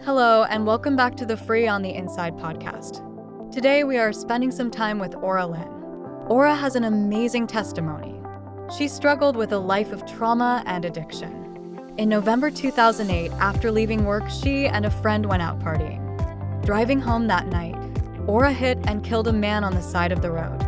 Hello, and welcome back to the Free on the Inside podcast. Today, we are spending some time with Aura Lynn. Aura has an amazing testimony. She struggled with a life of trauma and addiction. In November 2008, after leaving work, she and a friend went out partying. Driving home that night, Aura hit and killed a man on the side of the road.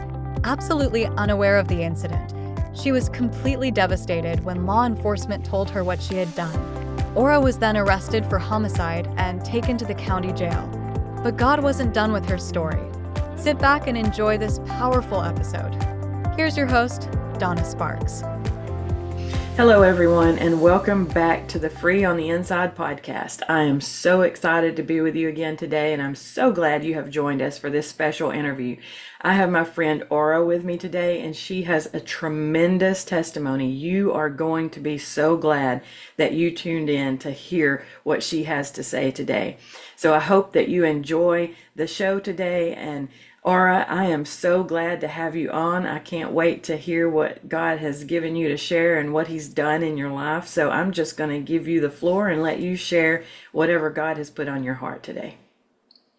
Absolutely unaware of the incident, she was completely devastated when law enforcement told her what she had done. Aura was then arrested for homicide and taken to the county jail. But God wasn't done with her story. Sit back and enjoy this powerful episode. Here's your host, Donna Sparks. Hello, everyone, and welcome back to the Free on the Inside podcast. I am so excited to be with you again today, and I'm so glad you have joined us for this special interview. I have my friend Aura with me today, and she has a tremendous testimony. You are going to be so glad that you tuned in to hear what she has to say today. So I hope that you enjoy the show today, and Aura, I am so glad to have you on. I can't wait to hear what God has given you to share and what He's done in your life. So I'm just going to give you the floor and let you share whatever God has put on your heart today.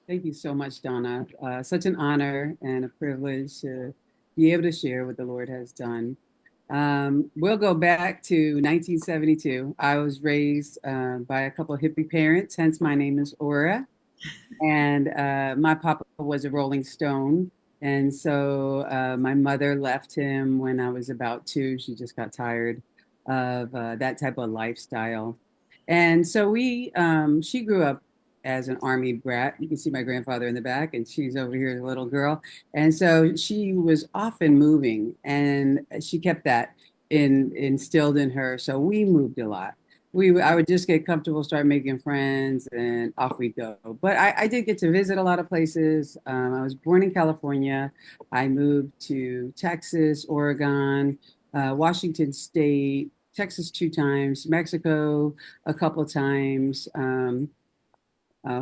Thank you so much, Donna. Such an honor and a privilege to be able to share what the Lord has done. We'll go back to 1972. I was raised by a couple of hippie parents, hence my name is Aura. And my papa was a Rolling Stone. And so my mother left him when I was about 2. She just got tired of that type of lifestyle. And so she grew up as an Army brat. You can see my grandfather in the back, and she's over here as a little girl. And so she was often moving, and she kept that instilled in her. So we moved a lot. I would just get comfortable, start making friends, and off we go. But I did get to visit a lot of places. I was born in California. I moved to Texas, Oregon, Washington State, Texas 2 times, Mexico a couple of times,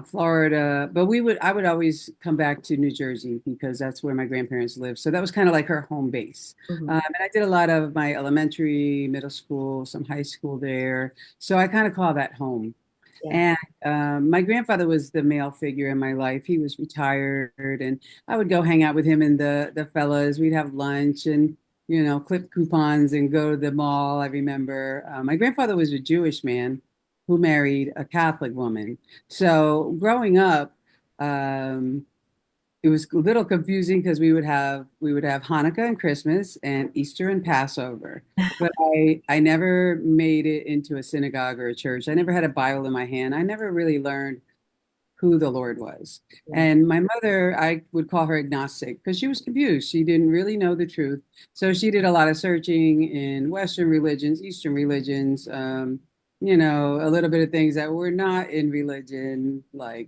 Florida. But I would always come back to New Jersey because that's where my grandparents lived. So that was kind of like her home base. Mm-hmm. And I did a lot of my elementary, middle school, some high school there. So I kind of call that home. Yeah. And my grandfather was the male figure in my life. He was retired, and I would go hang out with him and the fellas. We'd have lunch and, clip coupons and go to the mall. I remember my grandfather was a Jewish man who married a Catholic woman. So growing up, it was a little confusing because we would have Hanukkah and Christmas and Easter and Passover. But I never made it into a synagogue or a church. I never had a Bible in my hand. I never really learned who the Lord was. And my mother, I would call her agnostic because she was confused. She didn't really know the truth. So she did a lot of searching in Western religions, Eastern religions, a little bit of things that were not in religion, like,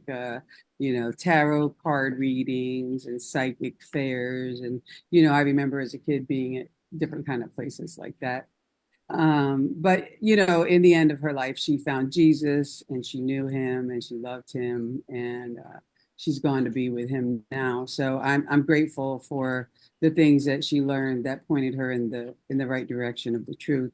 tarot card readings and psychic fairs. And, I remember as a kid being at different kind of places like that. But, in the end of her life, she found Jesus and she knew him and she loved him, and she's gone to be with him now. So I'm grateful for the things that she learned that pointed her in the right direction of the truth.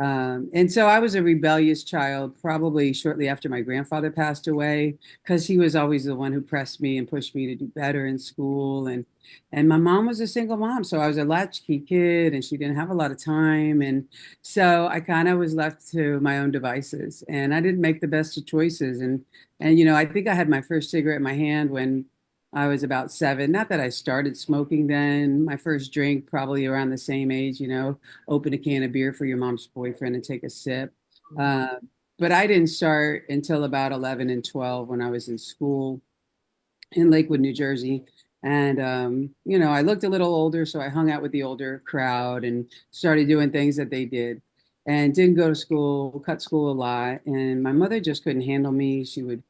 And so I was a rebellious child, probably shortly after my grandfather passed away, because he was always the one who pressed me and pushed me to do better in school. And my mom was a single mom, so I was a latchkey kid, and she didn't have a lot of time. And so I kind of was left to my own devices, and I didn't make the best of choices. And I think I had my first cigarette in my hand when I was about 7. Not that I started smoking then. My first drink probably around the same age, open a can of beer for your mom's boyfriend and take a sip. But I didn't start until about 11 and 12 when I was in school in Lakewood, New Jersey. And, I looked a little older, so I hung out with the older crowd and started doing things that they did, and didn't go to school, cut school a lot. And my mother just couldn't handle me. She would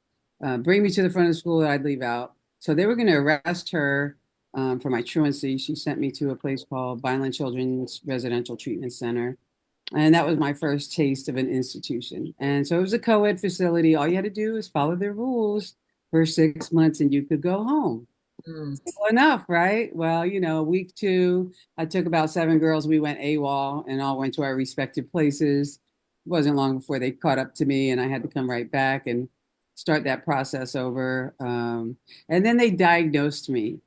bring me to the front of the school and I'd leave out. So they were going to arrest her for my truancy. She sent me to a place called Violent Children's Residential Treatment Center. And that was my first taste of an institution. And so it was a co-ed facility. All you had to do is follow the rules for 6 months and you could go home. Simple enough, right? Well, week 2, I took about 7 girls. We went AWOL and all went to our respective places. It wasn't long before they caught up to me and I had to come right back. And start that process over. And then they diagnosed me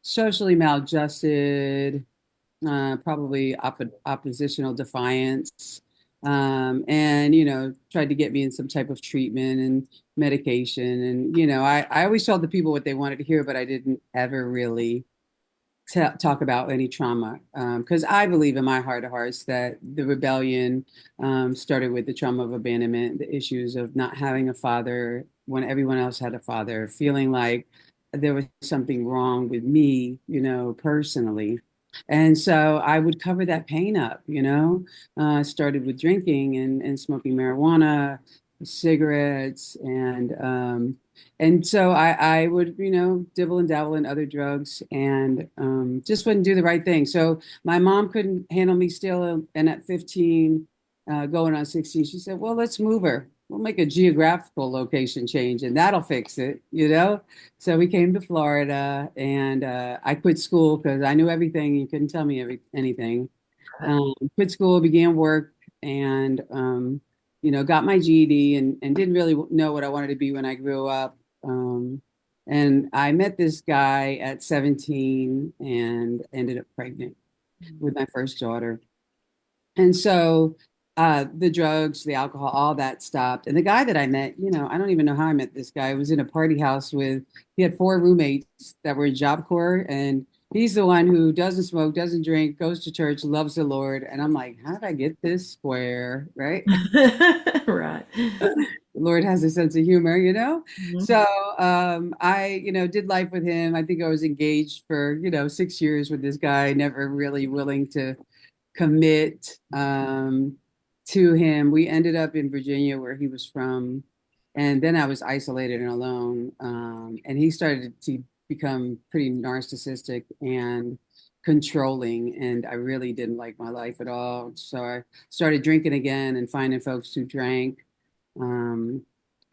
socially maladjusted, probably oppositional defiance, and tried to get me in some type of treatment and medication. And I always told the people what they wanted to hear, but I didn't ever really talk about any trauma, because I believe in my heart of hearts that the rebellion started with the trauma of abandonment, the issues of not having a father when everyone else had a father, feeling like there was something wrong with me, personally. And so I would cover that pain up, started with drinking and smoking marijuana, cigarettes, and so I would, dibble and dabble in other drugs, and just wouldn't do the right thing. So my mom couldn't handle me still. And at 15, going on 16, she said, well, let's move her. We'll make a geographical location change and that'll fix it. So we came to Florida, and I quit school because I knew everything. You couldn't tell me anything. Quit school, began work, and got my GED, and didn't really know what I wanted to be when I grew up. And I met this guy at 17 and ended up pregnant with my first daughter. And so the drugs, the alcohol, all that stopped. And the guy that I met, I don't even know how I met this guy. I was in a party house he had 4 roommates that were in Job Corps. And he's the one who doesn't smoke, doesn't drink, goes to church, loves the Lord. And I'm like, how did I get this square? Right. Right. The Lord has a sense of humor. Mhm. So I, did life with him. I think I was engaged for, 6 years with this guy, never really willing to commit to him. We ended up in Virginia, where he was from. And then I was isolated and alone. And he started to become pretty narcissistic and controlling. And I really didn't like my life at all. So I started drinking again and finding folks who drank. Um,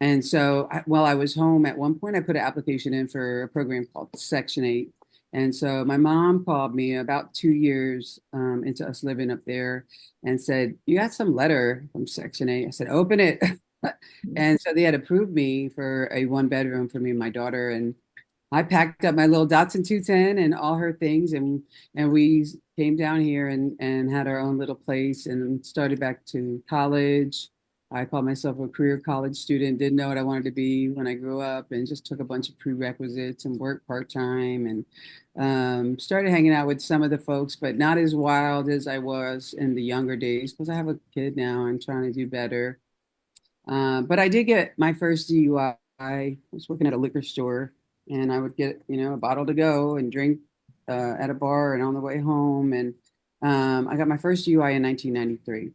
and so while I was home, at one point, I put an application in for a program called Section 8. And so my mom called me about 2 years into us living up there and said, you got some letter from Section 8. I said, open it. And so they had approved me for a 1 bedroom for me and my daughter. And I packed up my little Datsun 210 and all her things, and we came down here and had our own little place and started back to college. I called myself a career college student, didn't know what I wanted to be when I grew up, and just took a bunch of prerequisites and worked part-time, and started hanging out with some of the folks, but not as wild as I was in the younger days because I have a kid now and trying to do better. But I did get my first DUI. I was working at a liquor store, and I would get, a bottle to go and drink at a bar and on the way home. And I got my first DUI in 1993.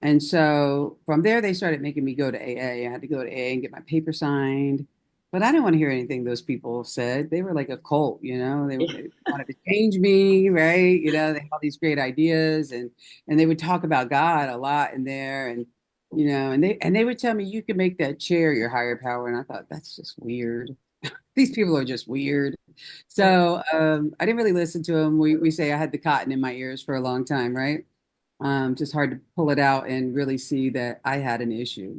And so from there, they started making me go to AA. I had to go to AA and get my paper signed. But I didn't want to hear anything those people said. They were like a cult, they wanted to change me, right? They had all these great ideas, and they would talk about God a lot in there. And they would tell me you can make that chair your higher power. And I thought, that's just weird. These people are just weird. So I didn't really listen to them. We say I had the cotton in my ears for a long time, right? Just hard to pull it out and really see that I had an issue.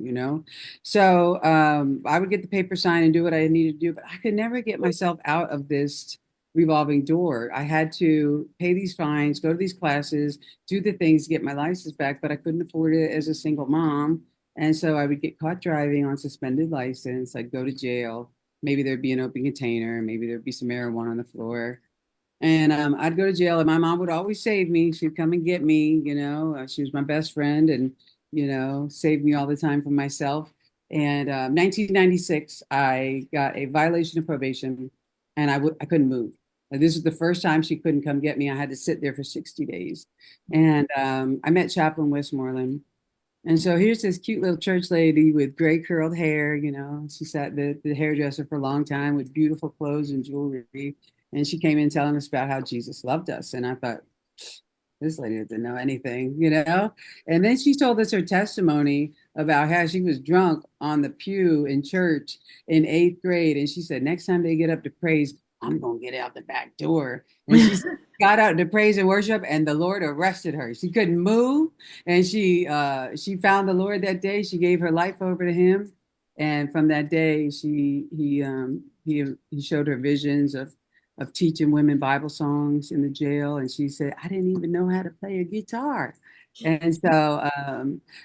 So I would get the paper signed and do what I needed to do, but I could never get myself out of this revolving door. I had to pay these fines, go to these classes, do the things to get my license back, but I couldn't afford it as a single mom. And so I would get caught driving on suspended license. I'd go to jail. Maybe there'd be an open container. Maybe there'd be some marijuana on the floor. And I'd go to jail, and my mom would always save me. She'd come and get me, she was my best friend, and, saved me all the time from myself. And 1996, I got a violation of probation, and I couldn't move. This was the first time she couldn't come get me. I had to sit there for 60 days. And I met Chaplain Westmoreland. And so here's this cute little church lady with gray curled hair. She sat the hairdresser for a long time with beautiful clothes and jewelry. And she came in telling us about how Jesus loved us. And I thought, this lady doesn't know anything. And then she told us her testimony about how she was drunk on the pew in church in 8th grade. And she said, next time they get up to praise, I'm going to get out the back door. And she got out to praise and worship, and the Lord arrested her. She couldn't move. And she found the Lord that day. She gave her life over to him. And from that day, he showed her visions of teaching women Bible songs in the jail, and she said, "I didn't even know how to play a guitar." And so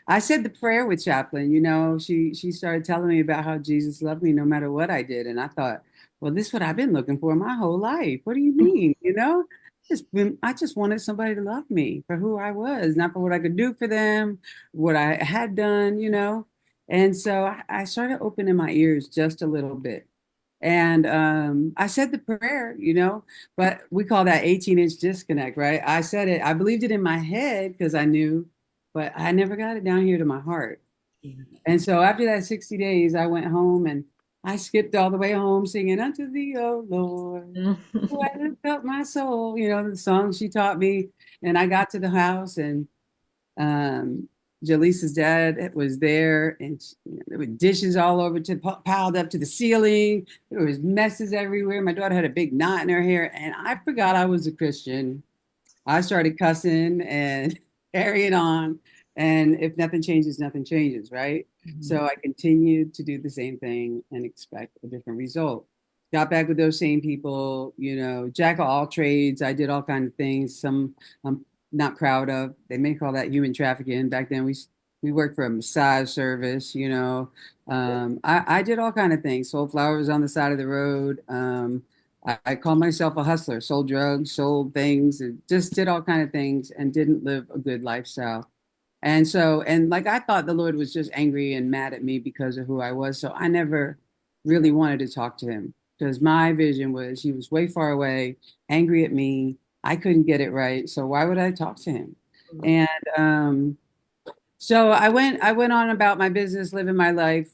I said the prayer with Chaplain. She started telling me about how Jesus loved me no matter what I did, and I thought, well, this is what I've been looking for my whole life. What do you mean? I just wanted somebody to love me for who I was, not for what I could do for them, what I had done. And so I started opening my ears just a little bit. And I said the prayer, but we call that 18-inch disconnect, right? I said it, I believed it in my head because I knew, but I never got it down here to my heart. And so after that 60 days, I went home and I skipped all the way home singing unto thee, oh Lord, who I lift up my soul, the song she taught me. And I got to the house and um, Jaleesa's dad was there, and there were dishes all over piled up to the ceiling. There was messes everywhere. My daughter had a big knot in her hair, and I forgot I was a Christian. I started cussing and carrying on. And if nothing changes, nothing changes, right? So I continued to do the same thing and expect a different result. Got back with those same people, jack of all trades. I did all kinds of things. Some I'm not proud of. They may call that human trafficking. Back then, we worked for a massage service. I did all kind of things. Sold flowers on the side of the road. I called myself a hustler, sold drugs, sold things, and just did all kind of things and didn't live a good lifestyle. And like I thought the Lord was just angry and mad at me because of who I was. So I never really wanted to talk to him because my vision was he was way far away, angry at me. I couldn't get it right. So why would I talk to him? And so I went on about my business, living my life,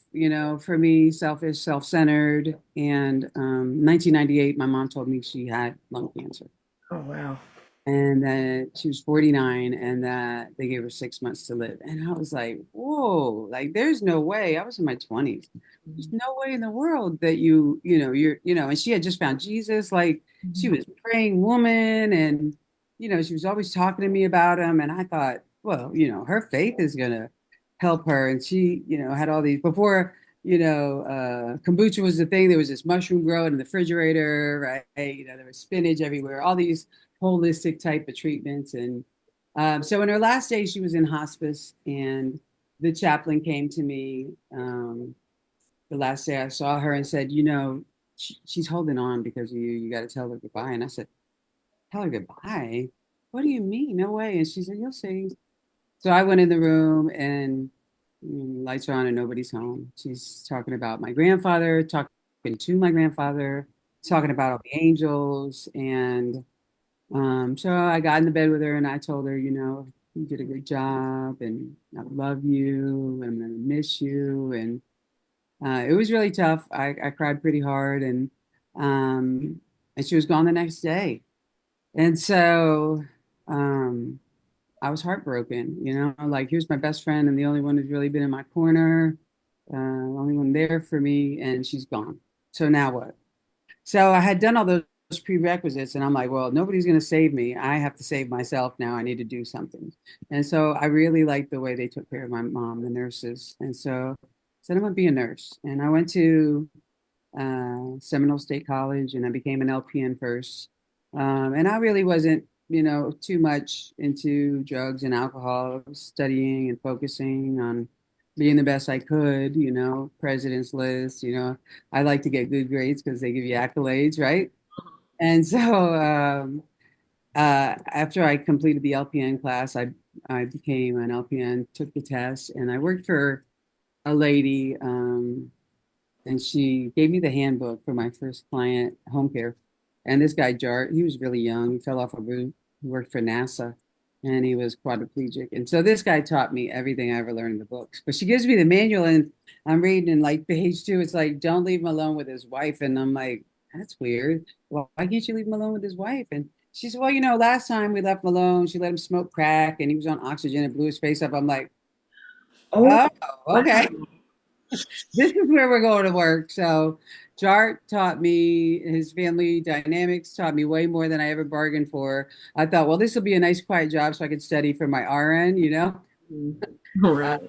for me, selfish, self-centered. And 1998, my mom told me she had lung cancer Oh, wow. and that she was 49 and that they gave her 6 months to live. And I was like, whoa, like there's no way. I was in my 20s. There's no way in the world that and she had just found Jesus. Like she was a praying woman and, she was always talking to me about him. And I thought, well, her faith is going to help her. And she, had all these before, kombucha was the thing. There was this mushroom growing in the refrigerator, right? There was spinach everywhere, all these holistic type of treatments. And so in her last day, she was in hospice, and the chaplain came to me the last day I saw her and said, she's holding on because of you. You got to tell her goodbye. And I said, tell her goodbye? What do you mean? No way. And she said, you'll see. So I went in the room and lights are on and nobody's home. She's talking about my grandfather, talking to my grandfather, talking about all the angels. And so I got in the bed with her and I told her, you did a good job and I love you and I'm gonna miss you. And it was really tough. I cried pretty hard and she was gone the next day. And so I was heartbroken, like here's my best friend and the only one who's really been in my corner, only one there for me, and she's gone. So now what? So I had done all those prerequisites, and I'm like, well, nobody's going to save me. I have to save myself now. I need to do something. And so I really liked the way they took care of my mom, the nurses. And so I said, I'm going to be a nurse. And I went to Seminole State College, and I became an LPN first. And I really wasn't, too much into drugs and alcohol, studying and focusing on being the best I could, president's list, I like to get good grades because they give you accolades, right? And so after I completed the LPN class, I became an LPN, took the test, and I worked for a lady, and she gave me the handbook for my first client, home care. And this guy, Jart, he was really young. He fell off a roof. He worked for NASA and he was quadriplegic. And so this guy taught me everything I ever learned in the books. But she gives me the manual and I'm reading and like page 2, it's like, don't leave him alone with his wife. And I'm like, that's weird. Well, why can't you leave him alone with his wife? And she said, well, last time we left him alone, she let him smoke crack and he was on oxygen and blew his face up. I'm like, Oh, oh, okay. wow. This is where we're going to work. So Jart taught me his family dynamics, taught me way more than I ever bargained for. I thought, well, this will be a nice quiet job so I could study for my RN. Right.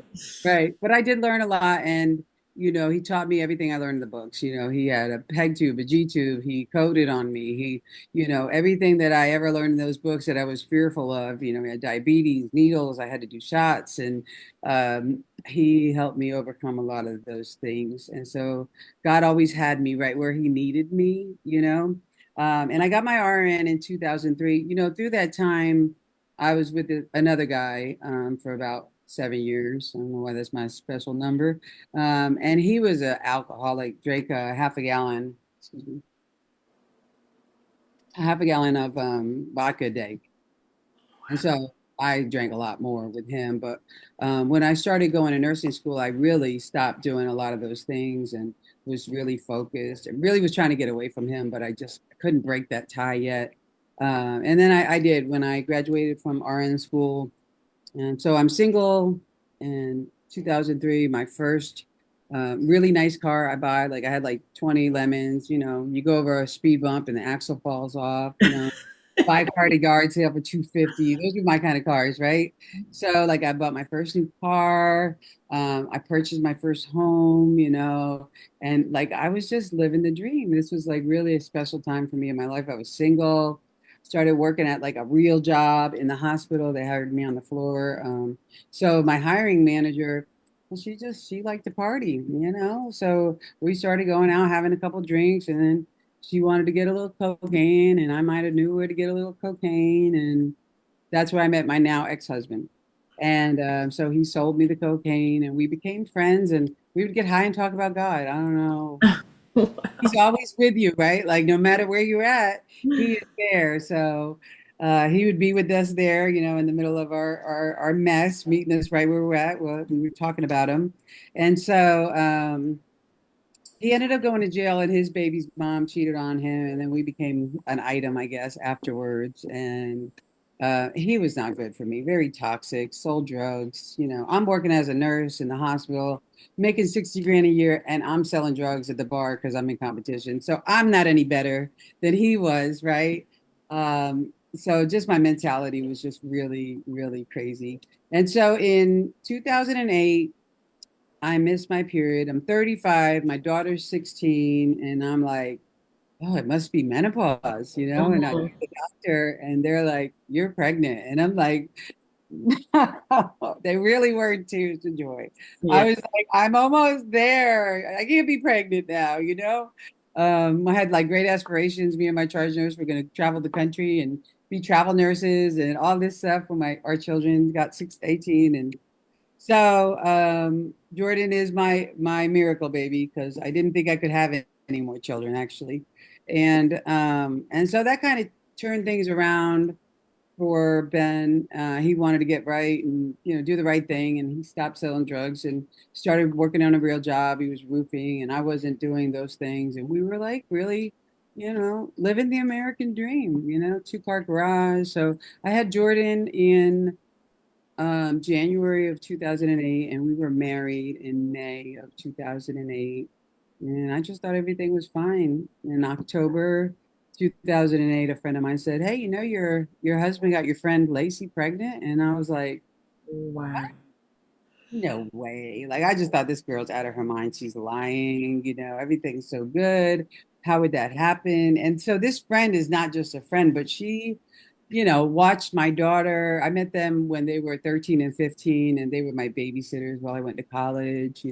Right. But I did learn a lot. And he taught me everything I learned in the books. He had a peg tube, a G tube. He coded on me. Everything that I ever learned in those books that I was fearful of. He had diabetes, needles. I had to do shots, and he helped me overcome a lot of those things. And so God always had me right where He needed me. And I got my RN in 2003. Through that time, I was with another guy for about 7 years. I don't know why that's my special number. And he was an alcoholic, drank a half a gallon, excuse me, half a gallon of vodka a day. And so I drank a lot more with him. But when I started going to nursing school, I really stopped doing a lot of those things and was really focused and really was trying to get away from him, but I just couldn't break that tie yet. And then I did when I graduated from RN school. And so I'm single in 2003, my first really nice car I buy. Like I had like 20 lemons, you go over a speed bump and the axle falls off, buy a car to yard sale for 250. Those are my kind of cars, right? So like I bought my first new car. I purchased my first home, and like I was just living the dream. This was like really a special time for me in my life. I was single, started working at like a real job in the hospital. They hired me on the floor. So my hiring manager, well, she liked to party, So we started going out, having a couple drinks, and then she wanted to get a little cocaine, and I might have knew where to get a little cocaine, and that's where I met my now ex-husband. And so he sold me the cocaine, and we became friends, and we would get high and talk about God. I don't know. He's always with you, right? Like no matter where you're at, he is there. So he would be with us there, in the middle of our mess, meeting us right where we're at. Well, we were talking about him. And so he ended up going to jail, and his baby's mom cheated on him, and then we became an item, I guess, afterwards. And he was not good for me, very toxic, sold drugs. I'm working as a nurse in the hospital, making 60 grand a year, and I'm selling drugs at the bar because I'm in competition. So I'm not any better than he was, right? So just my mentality was just really, really crazy. And so in 2008, I missed my period. I'm 35, my daughter's 16, and I'm like, oh, it must be menopause, And I go to Mhm. the doctor, and they're like, you're pregnant. And I'm like, they really weren't tears of joy. I Yeah. was like, I'm almost there. I can't be pregnant now. I had like great aspirations. Me and my charge nurse were going to travel the country and be travel nurses and all this stuff when our children got 6 to 18. And so Jordan is my miracle baby because I didn't think I could have any more children actually, and so that kind of turned things around for Ben. He wanted to get right and do the right thing, and he stopped selling drugs and started working on a real job. He was roofing, and I wasn't doing those things, and we were like really. Living the American dream, 2-car garage. So I had Jordan in January of 2008, and we were married in May of 2008. And I just thought everything was fine. In October 2008, a friend of mine said, "Hey, your husband got your friend Lacey pregnant," and I was like, Wow. "No way!" Like I just thought this girl's out of her mind. She's lying. Everything's so good. How would that happen? And so this friend is not just a friend, but she watched my daughter. I met them when they were 13 and 15, and they were my babysitters while I went to college.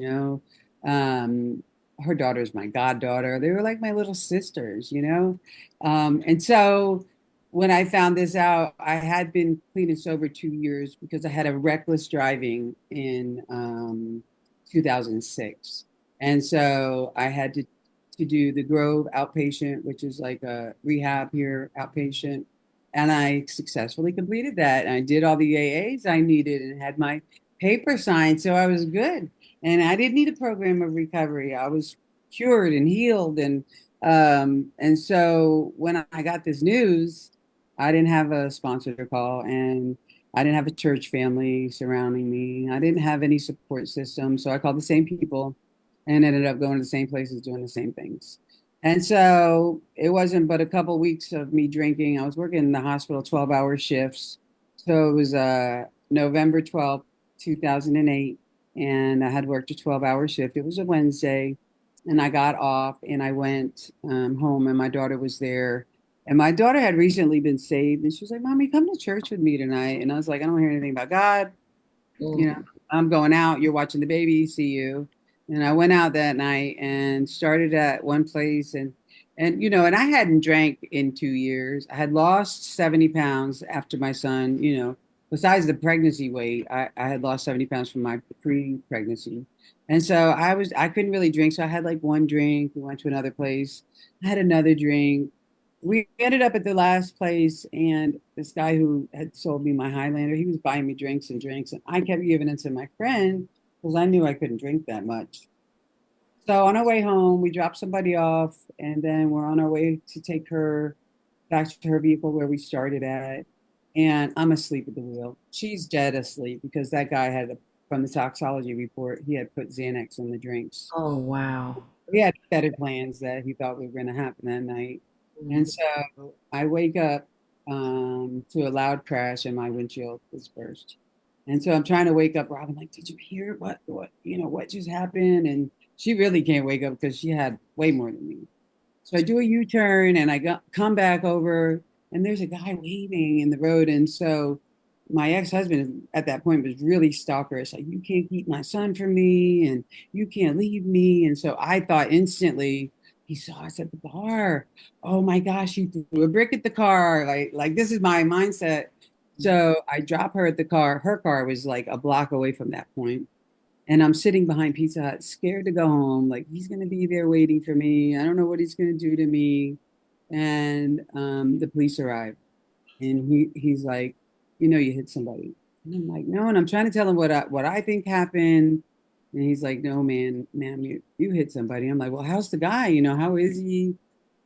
Um, Her daughter's my goddaughter. They were like my little sisters. And so when I found this out, I had been clean and sober 2 years because I had a reckless driving in 2006. And so I had to do the Grove outpatient, which is like a rehab here outpatient, and I successfully completed that. And I did all the AAs I needed and had my paper signed. So I was good. And I didn't need a program of recovery. I was cured and healed. And so when I got this news, I didn't have a sponsor to call, and I didn't have a church family surrounding me. I didn't have any support system. So I called the same people and ended up going to the same places doing the same things. And so it wasn't but a couple weeks of me drinking. I was working in the hospital 12-hour shifts. So it was November 12th, 2008. and I had worked a 12-hour shift. It was a Wednesday, and I got off and I went home, and my daughter was there. And my daughter had recently been saved, and she was like, "Mommy, come to church with me tonight." And I was like, "I don't hear anything about God. You know, Mm. I'm going out. You're watching the baby. See you." And I went out that night and started at one place, and I hadn't drank in 2 years. I had lost 70 pounds after my son, besides the pregnancy weight, I had lost 70 pounds from my pre-pregnancy. And so I couldn't really drink. So I had like one drink. We went to another place. I had another drink. We ended up at the last place, and this guy who had sold me my Highlander, he was buying me drinks and drinks, and I kept giving it to my friend because I knew I couldn't drink that much. So on our way home, we dropped somebody off, and then we're on our way to take her back to her vehicle where we started at. And I'm asleep at the wheel. She's dead asleep because that guy from the toxology report, he had put Xanax in the drinks. Oh, wow. We had better plans that he thought were going to happen that night. And Mm. so I wake up to a loud crash and my windshield was burst. And so I'm trying to wake up Robin, like, did you hear what just happened? And she really can't wake up because she had way more than me. So I do a U-turn and come back over, and there's a guy waving in the road. And so my ex-husband at that point was really stalkerish, like, you can't keep my son from me and you can't leave me. And so I thought instantly he saw us at the bar. Oh my gosh, he threw a brick at the car. Like this is my mindset. So I drop her at the car. Her car was like a block away from that point. And I'm sitting behind Pizza Hut, scared to go home. Like, he's going to be there waiting for me. I don't know what he's going to do to me. And the police arrive. And he's like, you hit somebody. And I'm like, no. And I'm trying to tell him what I think happened. And he's like, no, ma'am, you hit somebody. I'm like, well, how's the guy? How is he?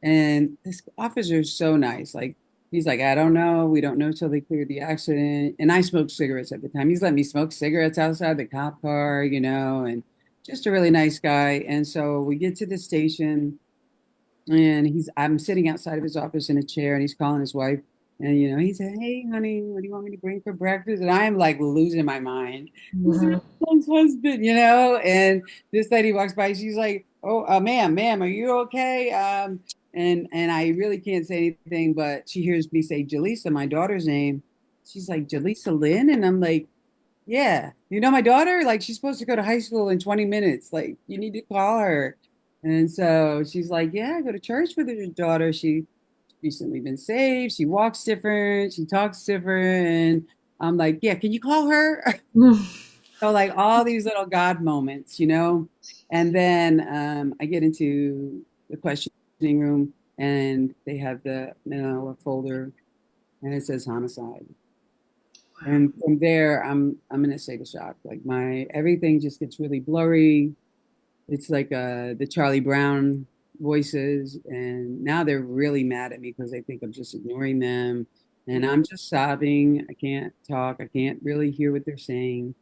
And this officer is so nice. Like, he's like, I don't know. We don't know till they cleared the accident. And I smoked cigarettes at the time. He's let me smoke cigarettes outside the cop car, and just a really nice guy. And so we get to the station, and I'm sitting outside of his office in a chair, and he's calling his wife. And he said, "Hey, honey, what do you want me to bring for breakfast?" And I am like losing my mind. This is my Mhm. son's husband, and this lady walks by. She's like, "Oh, ma'am, are you okay?" And I really can't say anything, but she hears me say Jaleesa, my daughter's name. She's like, "Jaleesa Lynn," and I'm like, "Yeah, my daughter? Like, she's supposed to go to high school in 20 minutes. Like, you need to call her." And so she's like, "Yeah, I go to church with your daughter. She recently been saved. She walks different. She talks different." And I'm like, "Yeah, can you call her?" So like all these little God moments. And then I get into the questioning room, and they have a folder, and it says homicide. Wow. And from there, I'm in a state of shock. Like, my everything just gets really blurry. It's like the Charlie Brown voices, and now they're really mad at me because they think I'm just ignoring them, and I'm just sobbing. I can't talk. I can't really hear what they're saying.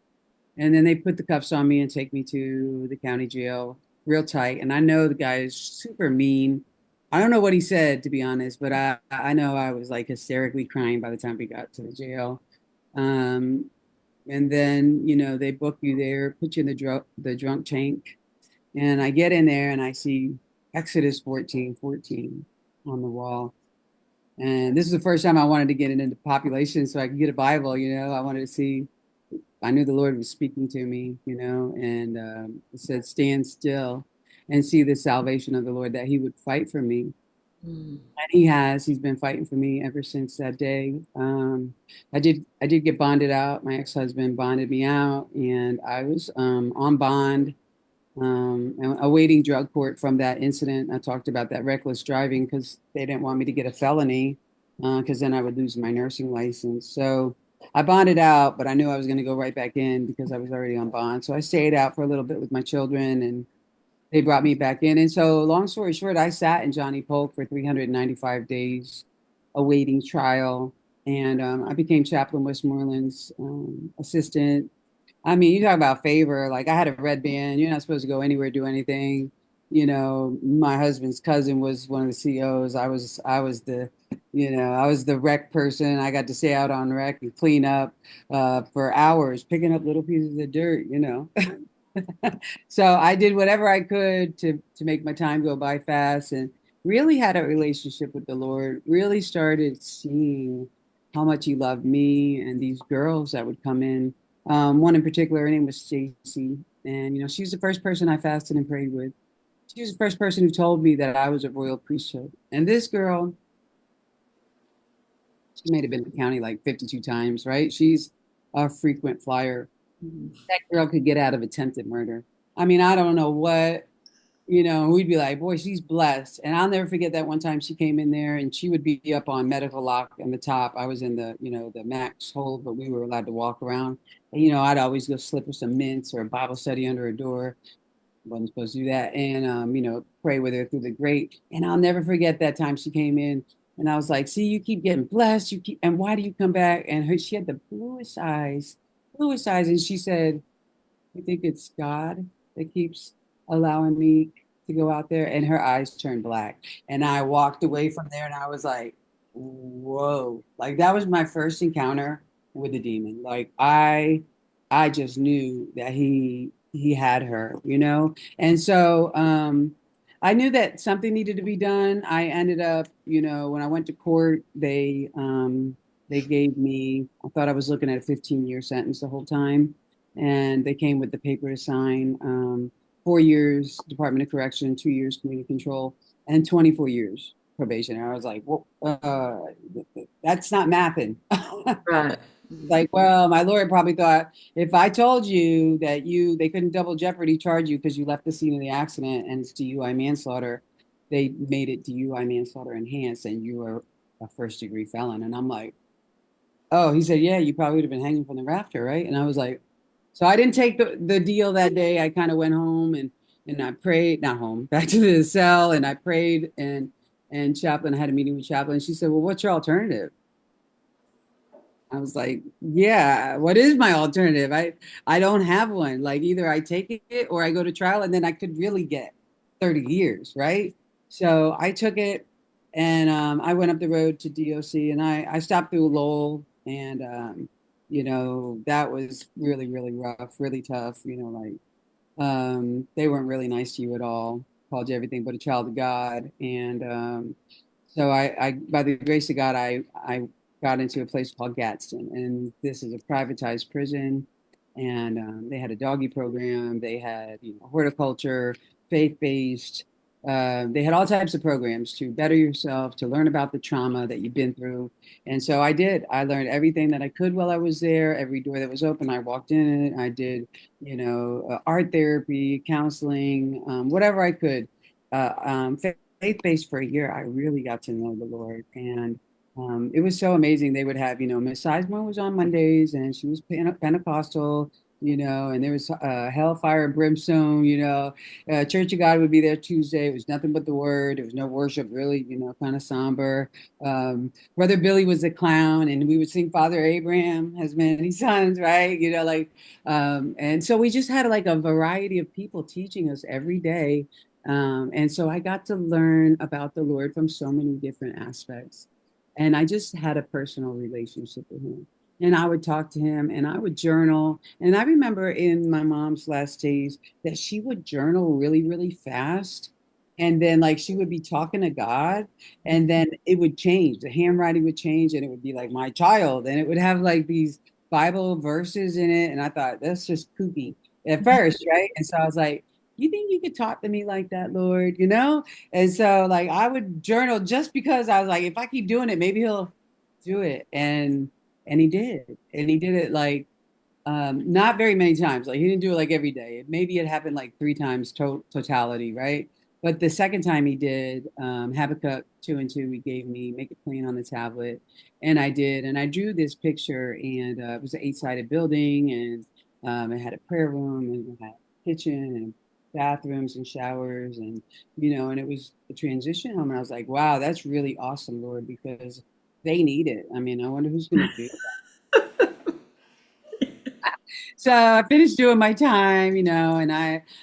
And then they put the cuffs on me and take me to the county jail, real tight. And I know the guy is super mean. I don't know what he said, to be honest, but I know I was like hysterically crying by the time we got to the jail. Um, and then they book you there, put you in the drunk tank, and I get in there and I see Exodus 14:14 on the wall. And this is the first time I wanted to get it into population so I could get a Bible. I wanted to see. I knew the Lord was speaking to me, and it said, "Stand still and see the salvation of the Lord," that He would fight for me. Mm. And He has. He's been fighting for me ever since that day. I did get bonded out. My ex-husband bonded me out, and I was on bond, and awaiting drug court from that incident. I talked about that reckless driving because they didn't want me to get a felony, because then I would lose my nursing license. So I bonded out, but I knew I was going to go right back in because I was already on bond. So I stayed out for a little bit with my children, and they brought me back in. And so, long story short, I sat in Johnny Polk for 395 days awaiting trial. And I became Chaplain Westmoreland's assistant. I mean, you talk about favor. Like, I had a red band. You're not supposed to go anywhere, do anything. my husband's cousin was one of the CEOs. I was I was the rec person. I got to stay out on rec and clean up for hours, picking up little pieces of dirt. So I did whatever I could to make my time go by fast, and really had a relationship with the Lord. Really started seeing how much He loved me and these girls that would come in. One in particular, her name was Stacy, and she was the first person I fasted and prayed with. She was the first person who told me that I was a royal priesthood. And this girl, she may have been to the county like 52 times, right? She's a frequent flyer. That girl could get out of attempted murder. I mean, I don't know what, we'd be like, boy, she's blessed. And I'll never forget that one time she came in there and she would be up on medical lock in the top. I was in the max hold, but we were allowed to walk around. And, I'd always go slip her some mints or a Bible study under her door. Wasn't supposed to do that. And, pray with her through the grate. And I'll never forget that time she came in and I was like, see, you keep getting blessed. And why do you come back? And she had the bluest eyes. And she said, I think it's God that keeps allowing me to go out there. And her eyes turned black. And I walked away from there and I was like, whoa. Like that was my first encounter with the demon. Like I just knew that he had her. And so I knew that something needed to be done. I ended up, when I went to court, they gave me, I thought I was looking at a 15-year sentence the whole time. And they came with the paper to sign, 4 years Department of Correction, 2 years community control, and 24 years probation. And I was like, well, that's not mapping. Right. Like, well, my lawyer probably thought if I told you that they couldn't double jeopardy charge you because you left the scene of the accident and it's DUI manslaughter, they made it DUI manslaughter enhanced and you were a first-degree felon. And I'm like, oh, he said, yeah, you probably would have been hanging from the rafter, right? And I was like, so I didn't take the deal that day. I kind of went home and I prayed, not home, back to the cell, and I prayed and chaplain, I had a meeting with chaplain. She said, well, what's your alternative? I was like, yeah, what is my alternative? I don't have one. Like either I take it or I go to trial and then I could really get 30 years, right? So I took it and I went up the road to DOC and I stopped through Lowell and that was really, really rough, really tough, like they weren't really nice to you at all, called you everything but a child of God. And so I, by the grace of God, I got into a place called Gadsden, and this is a privatized prison. And they had a doggy program. They had horticulture, faith-based. They had all types of programs to better yourself, to learn about the trauma that you've been through. And so I did. I learned everything that I could while I was there. Every door that was open, I walked in it. I did, art therapy, counseling, whatever I could. Faith-based for a year, I really got to know the Lord. And it was so amazing. They would have, Miss Sizemore was on Mondays and she was Pentecostal, and there was hellfire and brimstone, Church of God would be there Tuesday. It was nothing but the word. There was no worship, really, kind of somber. Brother Billy was a clown and we would sing Father Abraham has many sons, right? And so we just had like a variety of people teaching us every day. And so I got to learn about the Lord from so many different aspects. And I just had a personal relationship with him. And I would talk to him and I would journal. And I remember in my mom's last days that she would journal really, really fast. And then, like, she would be talking to God, and then it would change. The handwriting would change, and it would be like, my child. And it would have like these Bible verses in it. And I thought, that's just kooky at first, right? And so I was like, you think you could talk to me like that, Lord? And so like I would journal just because I was like, if I keep doing it, maybe he'll do it. And he did. And he did it like not very many times. Like he didn't do it like every day. Maybe it happened like three times totality, right? But the second time he did, Habakkuk 2:2, he gave me, make it plain on the tablet. And I did. And I drew this picture and it was an 8-sided building and it had a prayer room and it had a kitchen and bathrooms and showers and and it was a transition home and I was like, wow, that's really awesome, Lord, because they need it. I mean, I wonder who's going to do it. So I finished doing my time, and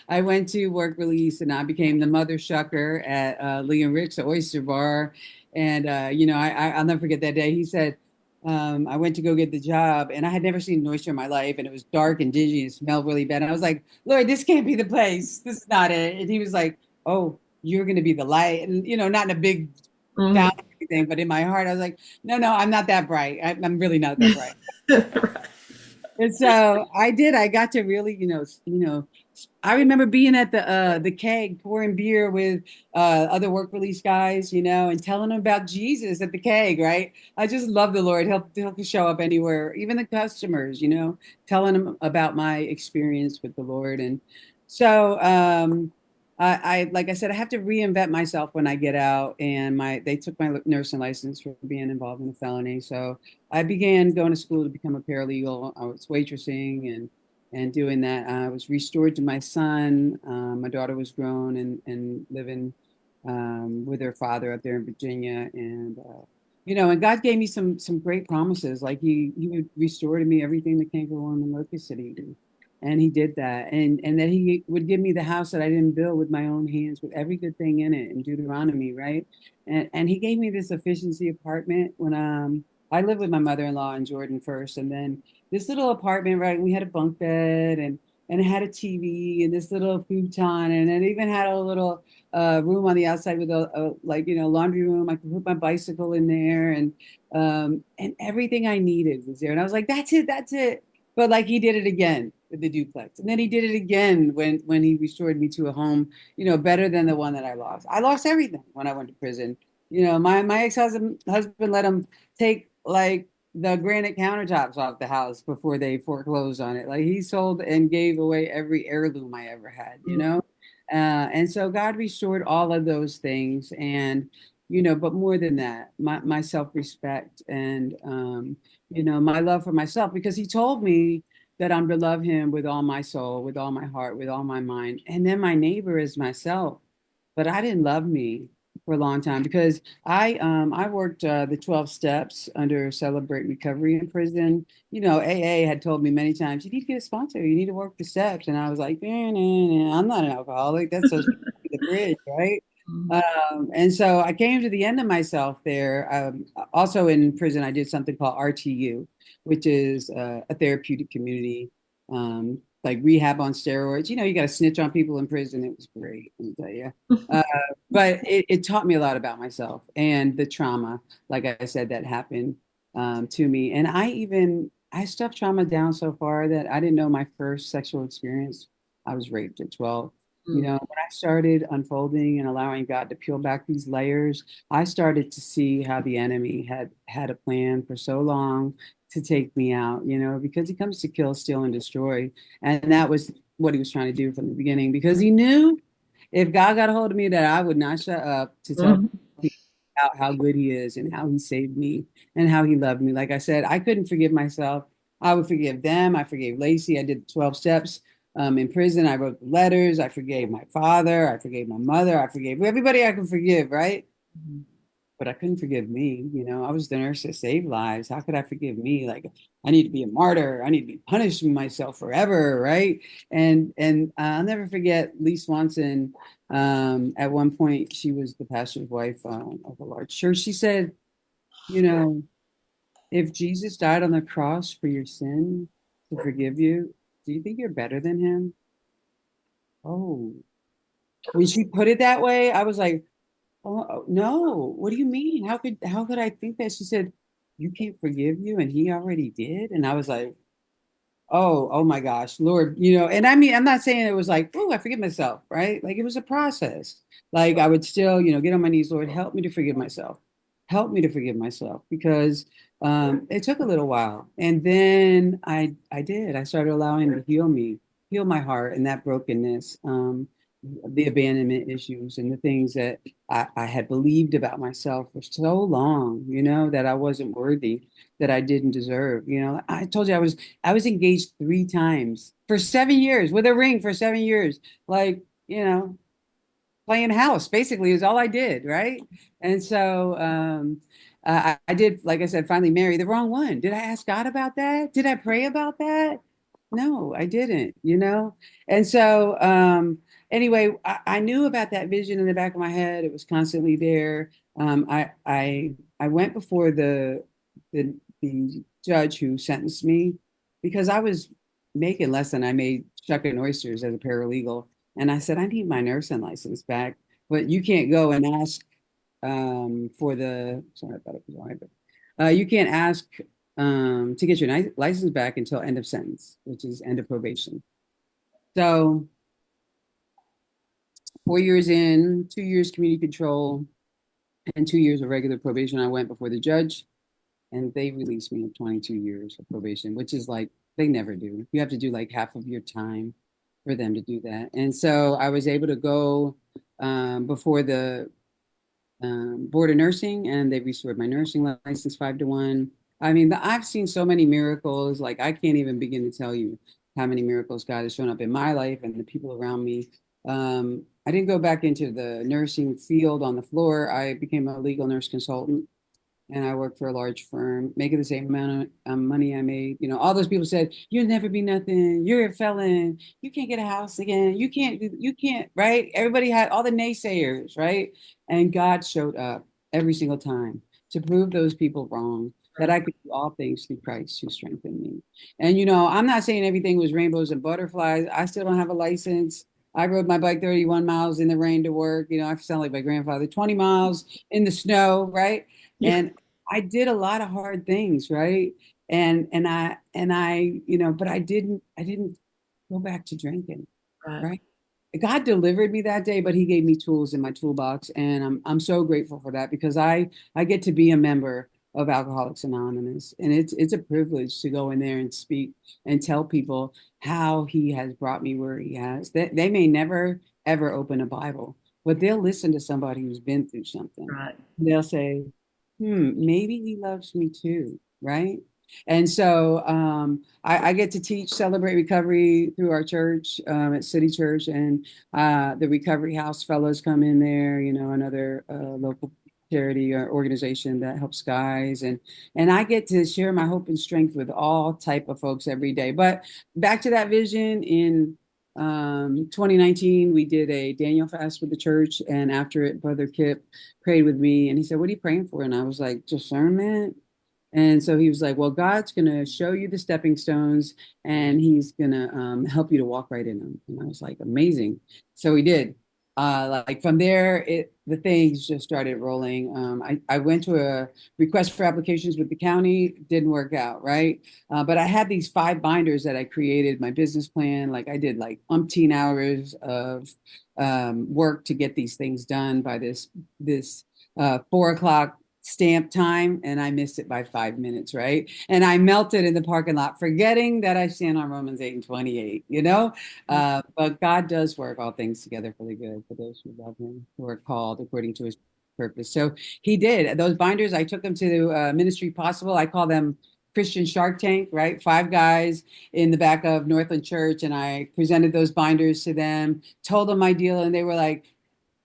I went to work release and I became the mother shucker at Lee and Rick's Oyster Bar. And I'll never forget that day. He said, I went to go get the job and I had never seen an oyster in my life, and it was dark and dingy and smelled really bad. And I was like, Lord, this can't be the place. This is not it. And he was like, oh, you're going to be the light. And, not in a big Mhm. foul thing, but in my heart, I was like, no, no, I'm not that bright. I'm really not that bright. Right. And so I did. I got to really, I remember being at the keg pouring beer with other work release guys, and telling them about Jesus at the keg, right? I just love the Lord. He'll show up anywhere, even the customers, telling them about my experience with the Lord. And so like I said, I have to reinvent myself when I get out. And they took my nursing license for being involved in a felony. So I began going to school to become a paralegal. I was waitressing and doing that. I was restored to my son. My daughter was grown and living with her father up there in Virginia. And God gave me some great promises. Like he would restore to me everything the cankerworm and locust had eaten. And he did that. And that he would give me the house that I didn't build with my own hands, with every good thing in it in Deuteronomy, right? And he gave me this efficiency apartment when I lived with my mother-in-law in Jordan first, and then this little apartment, right? We had a bunk bed and it had a TV and this little futon, and it even had a little room on the outside with a laundry room. I could put my bicycle in there, and everything I needed was there. And I was like, that's it, that's it. But like he did it again with the duplex, and then he did it again when he restored me to a home, better than the one that I lost. I lost everything when I went to prison. My ex-husband let him take like the granite countertops off the house before they foreclosed on it. Like he sold and gave away every heirloom I ever had. And so God restored all of those things, and but more than that, my self-respect and my love for myself, because he told me that I'm to love him with all my soul, with all my heart, with all my mind, and then my neighbor is myself. But I didn't love me for a long time because I worked the 12 steps under Celebrate Recovery in prison. AA had told me many times, you need to get a sponsor, you need to work the steps. And I was like, nah, nah, nah, I'm not an alcoholic. That's so the bridge, right? And so I came to the end of myself there. Also in prison, I did something called RTU, which is a therapeutic community, like rehab on steroids. You got to snitch on people in prison. It was great, let me tell you. Uh, but it taught me a lot about myself and the trauma, like I said, that happened to me. And I stuffed trauma down so far that I didn't know my first sexual experience. I was raped at 12. When I started unfolding and allowing God to peel back these layers, I started to see how the enemy had a plan for so long to take me out, because he comes to kill, steal, and destroy. And that was what he was trying to do from the beginning, because he knew if God got a hold of me that I would not shut up to tell Mhm. people about how good he is and how he saved me and how he loved me. Like I said, I couldn't forgive myself. I would forgive them. I forgave Lacey. I did the 12 steps in prison. I wrote the letters. I forgave my father. I forgave my mother. I forgave everybody I could forgive, right? But I couldn't forgive me. I was the nurse that saved lives. How could I forgive me? Like, I need to be a martyr. I need to be punishing myself forever, right? And I'll never forget Lee Swanson. At one point, she was the pastor's wife of a large church. She said, you know, if Jesus died on the cross for your sin to forgive you, do you think you're better than him? Oh, when she put it that way, I was like, oh no, what do you mean? How could I think that? She said, you can't forgive you, and he already did. And I was like, oh my gosh, Lord, and I mean, I'm not saying it was like, oh, I forgive myself, right? Like it was a process. Like I would still, get on my knees, Lord, help me to forgive myself. Help me to forgive myself, because it took a little while. And then I did. I started allowing him to heal me, heal my heart and that brokenness, the abandonment issues and the things that I had believed about myself for so long, that I wasn't worthy, that I didn't deserve. I told you I was engaged 3 times for 7 years with a ring for 7 years. Like, playing house basically is all I did. Right. And so I did, like I said, finally marry the wrong one. Did I ask God about that? Did I pray about that? No, I didn't, you know? And so, anyway, I knew about that vision in the back of my head. It was constantly there. I went before the judge who sentenced me because I was making less than I made shucking oysters as a paralegal. And I said, I need my nursing license back, but you can't go and ask for the, sorry, I thought it was all right, but you can't ask to get your license back until end of sentence, which is end of probation. So 4 years in, 2 years community control, and 2 years of regular probation, I went before the judge, and they released me of 22 years of probation, which is like they never do. You have to do like half of your time for them to do that. And so I was able to go before the board of nursing, and they restored my nursing license 5-1. I mean, I've seen so many miracles. Like I can't even begin to tell you how many miracles God has shown up in my life and the people around me. I didn't go back into the nursing field on the floor. I became a legal nurse consultant and I worked for a large firm, making the same amount of money I made. You know, all those people said, "You'll never be nothing. You're a felon. You can't get a house again. You can't." Right? Everybody had all the naysayers, right? And God showed up every single time to prove those people wrong. That I could do all things through Christ who strengthened me. And you know, I'm not saying everything was rainbows and butterflies. I still don't have a license. I rode my bike 31 miles in the rain to work. You know, I sound like my grandfather, 20 miles in the snow, right? Yeah. And I did a lot of hard things, right? And I, you know, but I didn't go back to drinking, Right. right? God delivered me that day, but he gave me tools in my toolbox. And I'm so grateful for that because I get to be a member of Alcoholics Anonymous. And it's a privilege to go in there and speak and tell people how he has brought me where he has. They may never ever open a Bible, but they'll listen to somebody who's been through something. Right. They'll say, maybe he loves me too, right? And so I get to teach Celebrate Recovery through our church at City Church, and the Recovery House fellows come in there, you know, another local charity or organization that helps guys, and I get to share my hope and strength with all type of folks every day. But back to that vision in 2019, we did a Daniel fast with the church, and after it, Brother Kip prayed with me, and he said, "What are you praying for?" And I was like, "Discernment." And so he was like, "Well, God's going to show you the stepping stones and he's going to help you to walk right in them." And I was like, "Amazing." So he did. Like from there, the things just started rolling. I went to a request for applications with the county, didn't work out, right? But I had these 5 binders that I created, my business plan. Like I did like umpteen hours of work to get these things done by this 4 o'clock stamp time, and I missed it by 5 minutes, right? And I melted in the parking lot, forgetting that I stand on Romans 8 and 28, you know? But God does work all things together for the good for those who love him, who are called according to his purpose. So he did. Those binders, I took them to Ministry Possible. I call them Christian Shark Tank, right? 5 guys in the back of Northland Church, and I presented those binders to them, told them my deal, and they were like,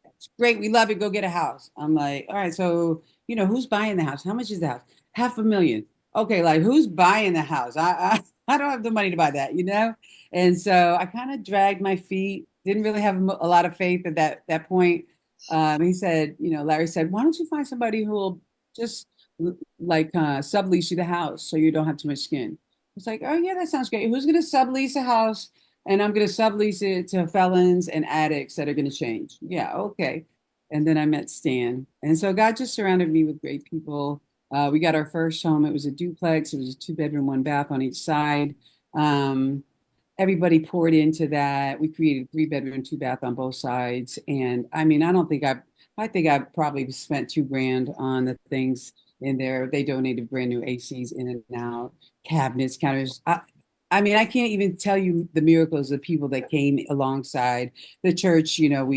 "It's great, we love it, go get a house." I'm like, "All right, so you know, who's buying the house? How much is the house? 500,000. Okay, like who's buying the house? I don't have the money to buy that, you know?" And so I kind of dragged my feet, didn't really have a lot of faith at that point. He said, you know, Larry said, "Why don't you find somebody who will just like sublease you the house so you don't have too much skin?" It's like, "Oh yeah, that sounds great. Who's going to sublease a house?" And I'm going to sublease it to felons and addicts that are going to change. Yeah, okay. And then I met Stan. And so God just surrounded me with great people. We got our first home. It was a duplex. It was a 2 bedroom, 1 bath on each side. Um, Everybody poured into that. We created 3 bedroom, 2 bath on both sides. And I mean, I think I probably spent 2 grand on the things in there. They donated brand new ACs in and out, cabinets, counters. I mean, I can't even tell you the miracles of people that came alongside the church. You know,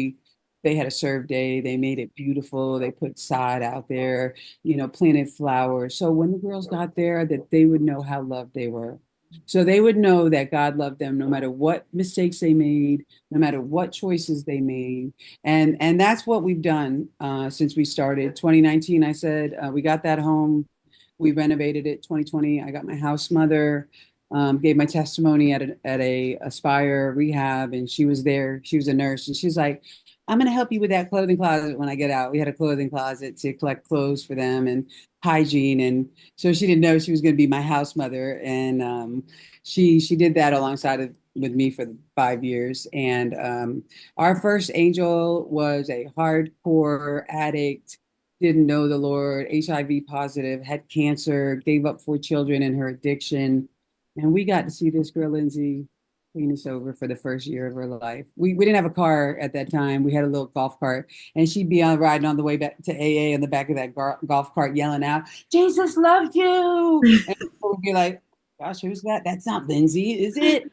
they had a serve day. They made it beautiful. They put sod out there, you know, planted flowers. So when the girls got there, that they would know how loved they were. So they would know that God loved them no matter what mistakes they made, no matter what choices they made. And that's what we've done since we started. 2019, I said, we got that home. We renovated it. 2020, I got my house mother. gave my testimony at a Aspire rehab, and she was there. She was a nurse, and she's like, "I'm going to help you with that clothing closet when I get out." We had a clothing closet to collect clothes for them and hygiene, and so she didn't know she was going to be my house mother, and she did that alongside with me for 5 years. And our first angel was a hardcore addict, didn't know the Lord, HIV positive, had cancer, gave up 4 children in her addiction. And we got to see this girl, Lindsay, clean us over for the first year of her life. We didn't have a car at that time. We had a little golf cart, and she'd be on riding on the way back to AA in the back of that golf cart, yelling out, "Jesus loved you!" And people would be like, "Gosh, who's that? That's not Lindsay, is it?"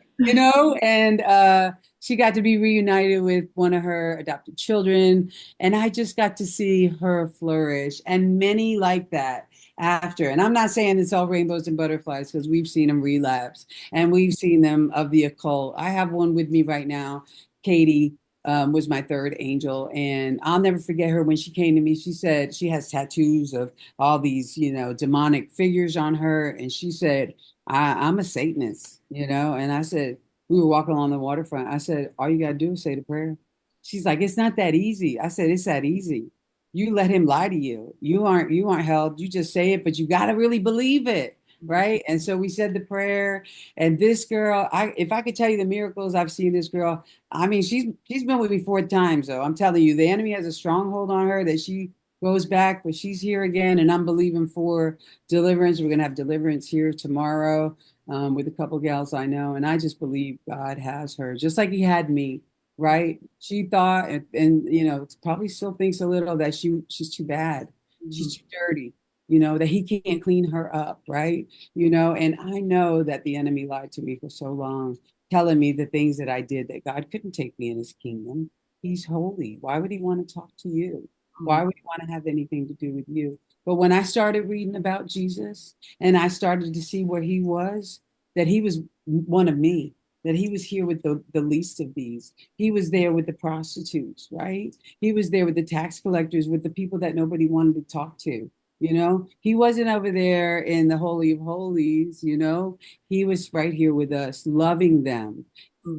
And she got to be reunited with one of her adopted children, and I just got to see her flourish, and many like that after. And I'm not saying it's all rainbows and butterflies, because we've seen them relapse and we've seen them of the occult. I have one with me right now. Katie was my third angel, and I'll never forget her when she came to me. She said she has tattoos of all these, demonic figures on her, and she said, I'm a Satanist, And I said, we were walking along the waterfront. I said, all you got to do is say the prayer. She's like, it's not that easy. I said, it's that easy. You let him lie to you. You aren't held. You just say it, but you got to really believe it. Right. And so we said the prayer, and this girl, if I could tell you the miracles I've seen this girl, I mean, she's been with me 4 times, though. I'm telling you, the enemy has a stronghold on her that she goes back, but she's here again, and I'm believing for deliverance. We're gonna have deliverance here tomorrow with a couple gals I know, and I just believe God has her, just like He had me. Right? She thought, and probably still thinks a little that she's too bad, she's too dirty, that He can't clean her up, right? And I know that the enemy lied to me for so long, telling me the things that I did, that God couldn't take me in His kingdom. He's holy. Why would He want to talk to you? Why would He want to have anything to do with you? But when I started reading about Jesus, and I started to see where He was, that He was one of me, that He was here with the least of these. He was there with the prostitutes, right? He was there with the tax collectors, with the people that nobody wanted to talk to. He wasn't over there in the Holy of Holies. He was right here with us, loving them,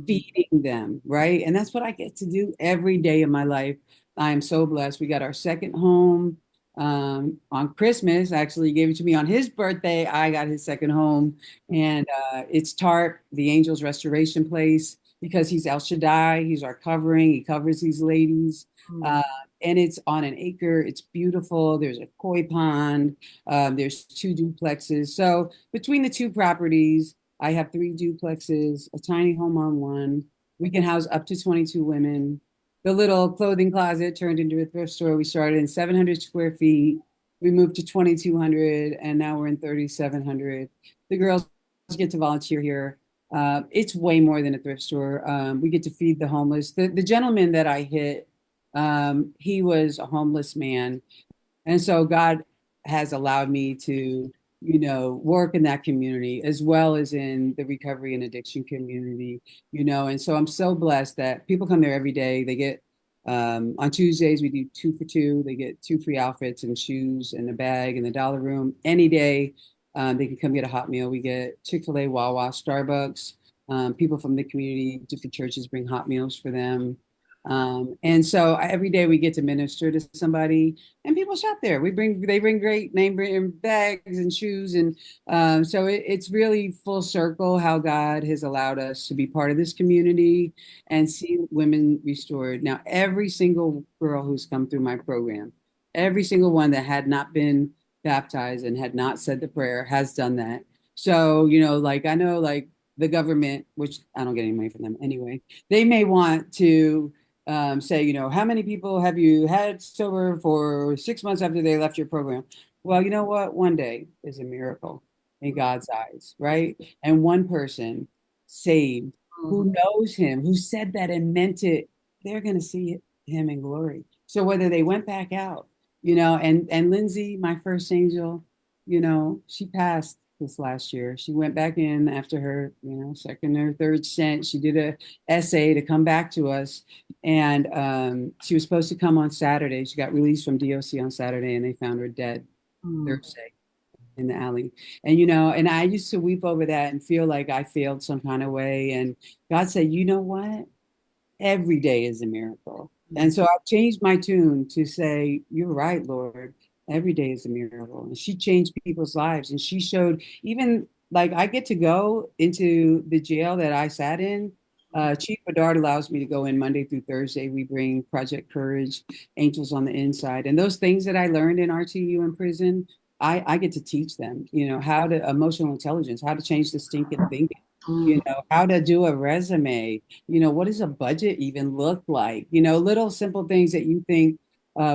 feeding them, right? And that's what I get to do every day of my life. I am so blessed. We got our second home on Christmas. Actually, he gave it to me on his birthday. I got his second home, and it's TARP, the Angels Restoration Place, because he's El Shaddai. He's our covering. He covers these ladies. And it's on an acre. It's beautiful. There's a koi pond. There's 2 duplexes. So between the 2 properties, I have 3 duplexes, a tiny home on one. We can house up to 22 women. The little clothing closet turned into a thrift store. We started in 700 square feet. We moved to 2,200, and now we're in 3,700. The girls get to volunteer here. It's way more than a thrift store. We get to feed the homeless. The gentleman that I hit, he was a homeless man. And so God has allowed me to, work in that community as well as in the recovery and addiction community, and so I'm so blessed that people come there every day. They get, on Tuesdays, we do 2 for 2. They get 2 free outfits and shoes and a bag in the dollar room any day. They can come get a hot meal. We get Chick-fil-A, Wawa, Starbucks. People from the community, different churches bring hot meals for them. And so every day we get to minister to somebody, and people shop there. They bring great name brand bags and shoes. And so it's really full circle how God has allowed us to be part of this community and see women restored. Now, every single girl who's come through my program, every single one that had not been baptized and had not said the prayer has done that. So, I know, the government, which I don't get any money from them anyway, they may want to say, how many people have you had sober for 6 months after they left your program? Well, you know what? One day is a miracle in God's eyes, right? And one person saved who knows Him, who said that and meant it, they're going to see Him in glory. So whether they went back out, and Lindsay, my first angel, she passed this last year. She went back in after her, second or third stint. She did a essay to come back to us, and she was supposed to come on Saturday. She got released from DOC on Saturday, and they found her dead Thursday. in the alley. And I used to weep over that and feel like I failed some kind of way. And God said, you know what? Every day is a miracle. And so I changed my tune to say, you're right, Lord. Every day is a miracle. And she changed people's lives. And she showed, even like, I get to go into the jail that I sat in. Chief Bedard allows me to go in Monday through Thursday. We bring Project Courage, Angels on the Inside. And those things that I learned in RTU in prison, I get to teach them, how to emotional intelligence, how to change the stinking thinking, how to do a resume, what does a budget even look like? Little simple things that you think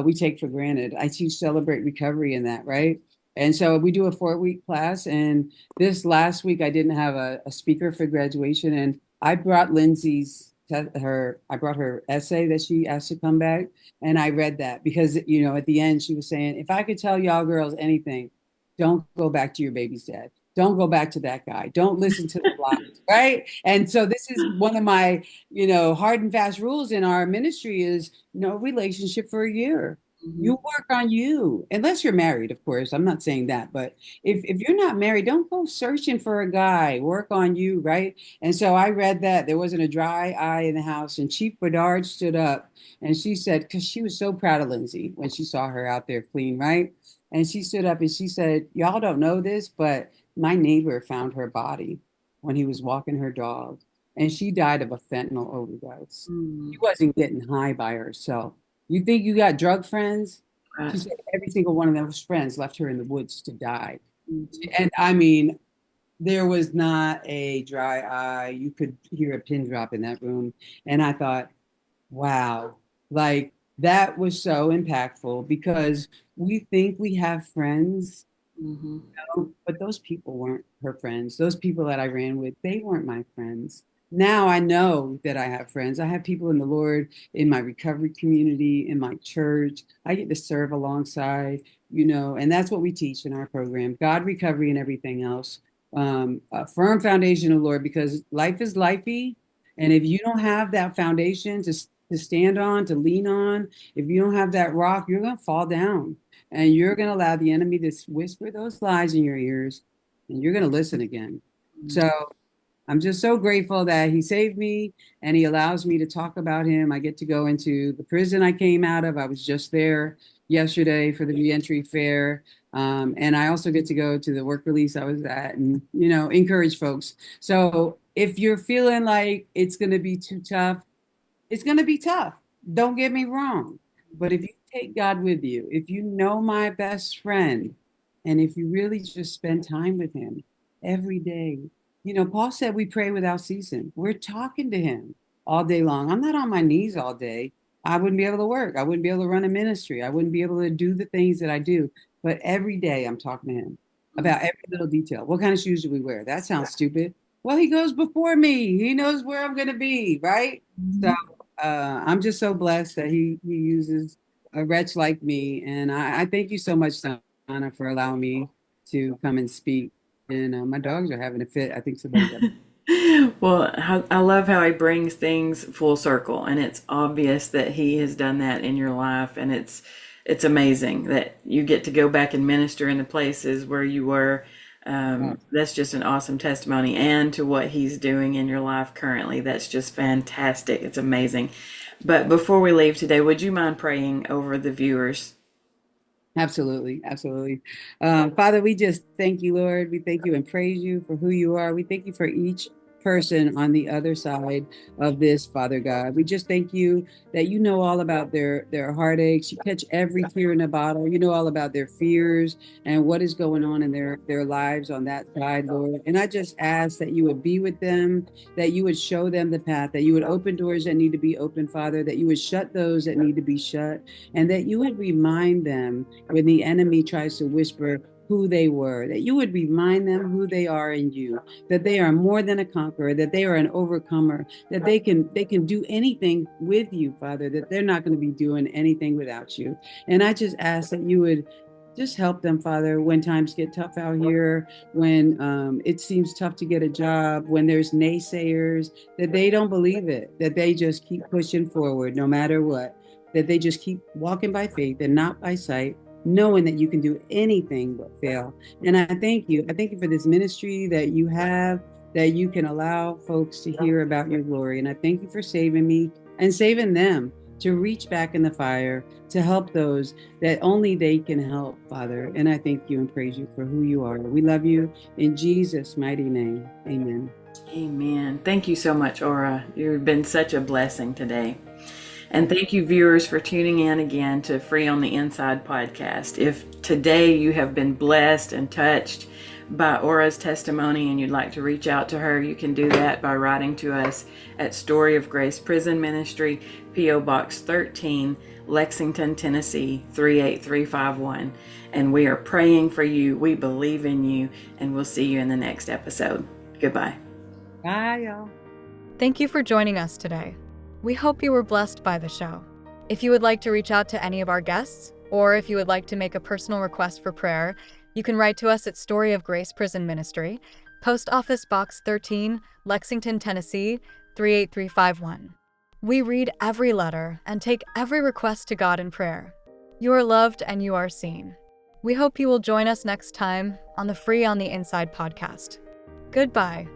we take for granted. I teach Celebrate Recovery in that, right? And so we do a 4-week class. And this last week, I didn't have a speaker for graduation. And I brought I brought her essay that she asked to come back. And I read that because, at the end, she was saying, if I could tell y'all girls anything, don't go back to your baby's dad. Don't go back to that guy. Don't listen to the lies, right? And so this is one of my, hard and fast rules in our ministry is no relationship for a year. You work on you, unless you're married, of course. I'm not saying that, but if you're not married, don't go searching for a guy. Work on you, right? And so I read that there wasn't a dry eye in the house, and Chief Bedard stood up and she said, because she was so proud of Lindsay when she saw her out there clean, right? And she stood up and she said, y'all don't know this, but my neighbor found her body when he was walking her dog, and she died of a fentanyl overdose. She wasn't getting high by herself. You think you got drug friends? Right. She said every single one of those friends left her in the woods to die. And I mean, there was not a dry eye. You could hear a pin drop in that room. And I thought, wow, like that was so impactful because we think we have friends, but those people weren't her friends. Those people that I ran with, they weren't my friends. Now I know that I have friends. I have people in the Lord, in my recovery community, in my church. I get to serve alongside, and that's what we teach in our program, God, recovery, and everything else. A firm foundation of the Lord, because life is lifey. And if you don't have that foundation to stand on, to lean on, if you don't have that rock, you're going to fall down. And you're going to allow the enemy to whisper those lies in your ears, and you're going to listen again. So I'm just so grateful that he saved me and he allows me to talk about him. I get to go into the prison I came out of. I was just there yesterday for the reentry fair. And I also get to go to the work release I was at and, encourage folks. So if you're feeling like it's going to be too tough, it's going to be tough. Don't get me wrong. But if you take God with you, if you know my best friend, and if you really just spend time with him every day, Paul said we pray without ceasing. We're talking to him all day long. I'm not on my knees all day. I wouldn't be able to work. I wouldn't be able to run a ministry. I wouldn't be able to do the things that I do. But every day I'm talking to him about every little detail. What kind of shoes do we wear? That sounds stupid. Well, he goes before me. He knows where I'm going to be, right? So I'm just so blessed that he uses a wretch like me. And I thank you so much, Donna, for allowing me to come and speak. And my dogs are having a fit. I think somebody got. Well, I love how he brings things full circle, and it's obvious that he has done that in your life, and it's amazing that you get to go back and minister in the places where you were. That's just an awesome testimony, and to what he's doing in your life currently. That's just fantastic. It's amazing. But before we leave today, would you mind praying over the viewers? Absolutely, absolutely. Father, we just thank you, Lord. We thank you and praise you for who you are. We thank you for each person on the other side of this, Father God. We just thank you that you know all about their heartaches. You catch every tear in a bottle. You know all about their fears and what is going on in their lives on that side, Lord. And I just ask that you would be with them, that you would show them the path, that you would open doors that need to be open, Father, that you would shut those that need to be shut, and that you would remind them when the enemy tries to whisper who they were, that you would remind them who they are in you, that they are more than a conqueror, that they are an overcomer, that they can do anything with you, Father, that they're not going to be doing anything without you. And I just ask that you would just help them, Father, when times get tough out here, when it seems tough to get a job, when there's naysayers, that they don't believe it, that they just keep pushing forward no matter what, that they just keep walking by faith and not by sight, knowing that you can do anything but fail. And I thank you. I thank you for this ministry that you have, that you can allow folks to hear about your glory. And I thank you for saving me and saving them to reach back in the fire, to help those that only they can help, Father. And I thank you and praise you for who you are. We love you in Jesus' mighty name. Amen. Amen. Thank you so much, Aura. You've been such a blessing today. And thank you, viewers, for tuning in again to Free on the Inside podcast. If today you have been blessed and touched by Aura's testimony and you'd like to reach out to her, you can do that by writing to us at Story of Grace Prison Ministry, P.O. Box 13, Lexington, Tennessee 38351. And we are praying for you. We believe in you, and we'll see you in the next episode. Goodbye. Bye, y'all. Thank you for joining us today. We hope you were blessed by the show. If you would like to reach out to any of our guests, or if you would like to make a personal request for prayer, you can write to us at Story of Grace Prison Ministry, Post Office Box 13, Lexington, Tennessee 38351. We read every letter and take every request to God in prayer. You are loved and you are seen. We hope you will join us next time on the Free on the Inside podcast. Goodbye.